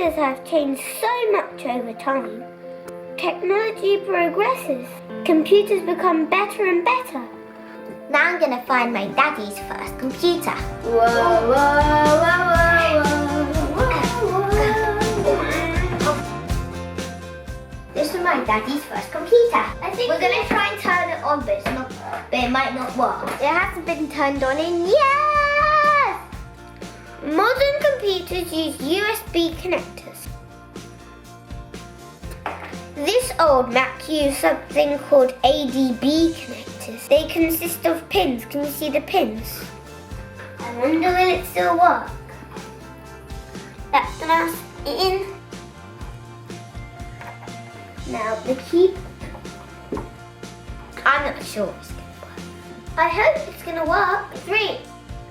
Computers have changed so much over time. Technology progresses. Computers become better and better. Now I'm gonna find my daddy's first computer. Whoa, whoa, whoa, whoa, whoa. This is my daddy's first computer. I think we're gonna try and turn it on, but it might not work. It hasn't been turned on in years. Modern computers use USB connectors. This old Mac used something called ADB connectors. They consist of pins. Can you see the pins? I wonder will it still work? That's the mouse in. Now the key. I'm not sure it's gonna work. I hope it's gonna work. 3,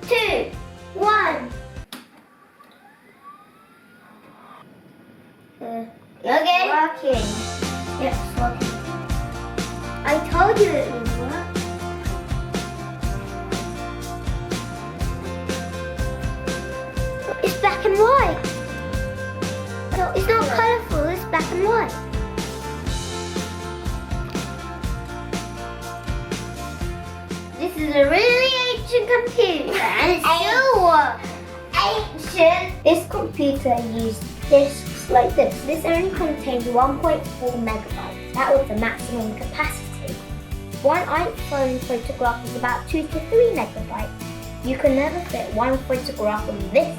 2, 1. Okay. Working. Yes, it's working. I told you it would work. It's black and white. No, it's not colourful, it's black and white. This is a really ancient computer and it's still works. Ancient. This computer used disks like this. This only contained 1.4 megabytes. That was the maximum capacity. One iPhone photograph is about 2 to 3 megabytes. You can never fit one photograph on this.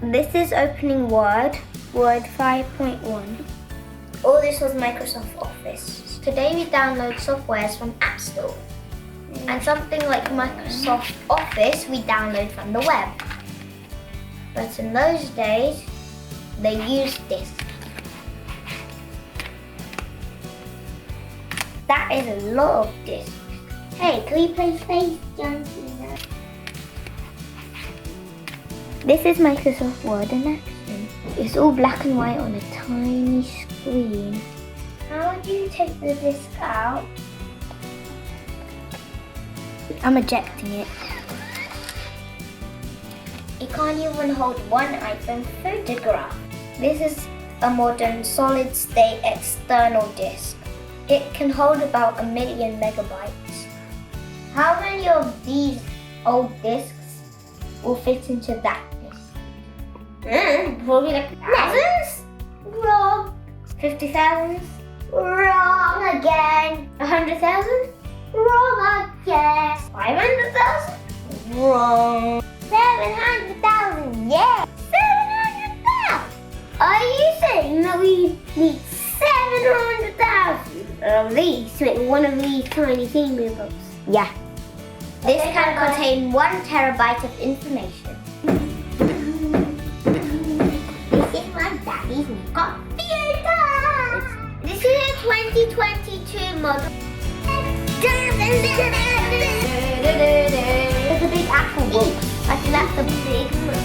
This is opening Word 5.1. All this was Microsoft Office. Today we download softwares from App Store. And something like Microsoft Office we download from the web. But in those days, they used this. That is a lot of disks. Hey, can we play Space Junkie now? This is Microsoft Word in action. It's all black and white on a tiny screen. How do you take the disk out? I'm ejecting it. It can't even hold one iPhone photograph. This is a modern solid-state external disk. It can hold about 1 million megabytes. How many of these old disks will fit into that disk? Probably like Thousands? Wrong. 50,000? Wrong again. 100,000? Wrong again. 500,000? Wrong. 700,000. Yeah. 700,000. Are you saying that we need 700,000 of these to make one of these tiny thingy bobs? Yeah. This can contain 1 terabyte of information. This is my daddy's new computer. This is a 2022 model. It's a big Apple book. I think that's a big book.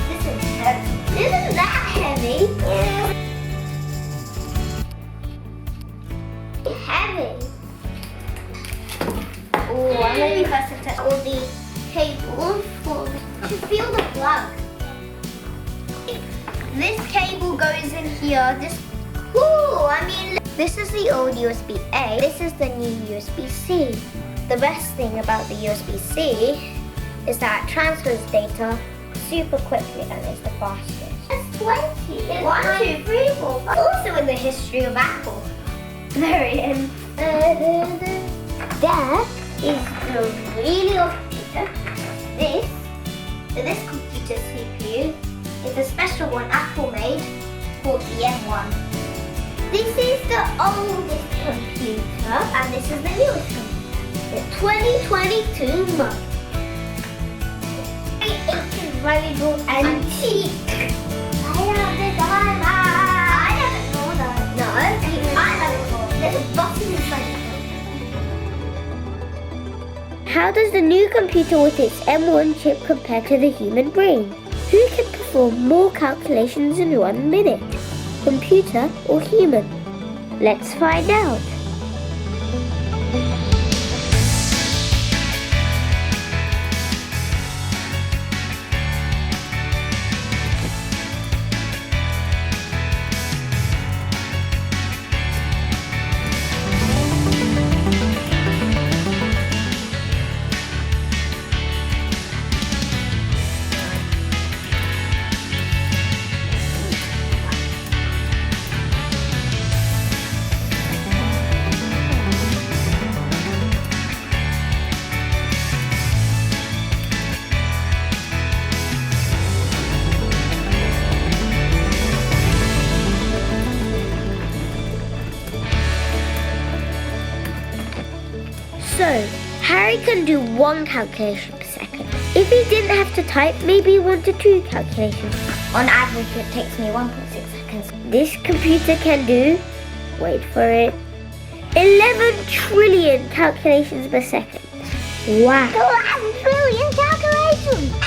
This is heavy. Isn't that heavy? Heavy. Oh, I'm going to be first to touch all the cables to feel the plug. This cable goes in here. This is the old USB-A. This is the new USB-C. The best thing about the USB-C is that it transfers data super quickly and is the fastest. It's 20. It's 1, 2, 3, 4, 5. Also in the history of Apple. Very end. There is the really old computer. This computer CPU is a special one Apple made called the M1. This is the oldest computer And this is the newest computer. the 2022 model. Ancient, valuable, antique. I have the diamond. I haven't known that. No, I haven't known. There's a button inside. How does the new computer with its M1 chip compare to the human brain? Who can perform more calculations in 1 minute? Computer or human? Let's find out. So, Harry can do 1 calculation per second. If he didn't have to type, maybe 1 to 2 calculations. On average, it takes me 1.6 seconds. This computer can do, wait for it, 11 trillion calculations per second. Wow. 11 trillion calculations!